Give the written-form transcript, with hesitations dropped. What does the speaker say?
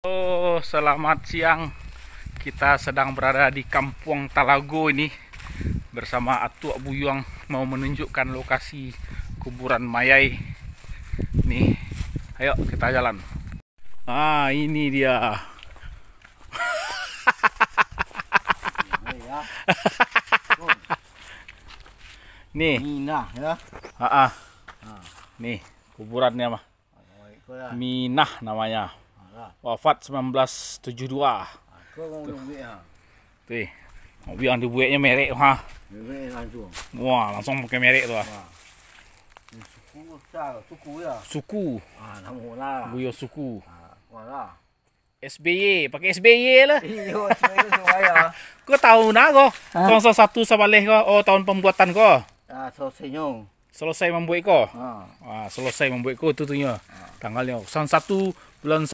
Oh, selamat siang. Kita sedang berada di Kampung Talago ini bersama Atuk Buyuang mau menunjukkan lokasi kuburan mayai. Nih, ayo kita jalan. Ah, ini dia. Nih, Minah ya. nih kuburannya mah. Minah namanya. Wafat 1972. Tuh, mobil yang dibuatnya merek ha. Wah, langsung pakai merek tuh. Suku. Buyo suku. SBY, pakai SBY lah. Kau tahu nak kau? Tahun 1 Sabaleh kau? Oh, tahun pembuatan kau? Selesai membuat kau? Selesai membuat kau tu tuhnya. Tanggalnya 1 bulan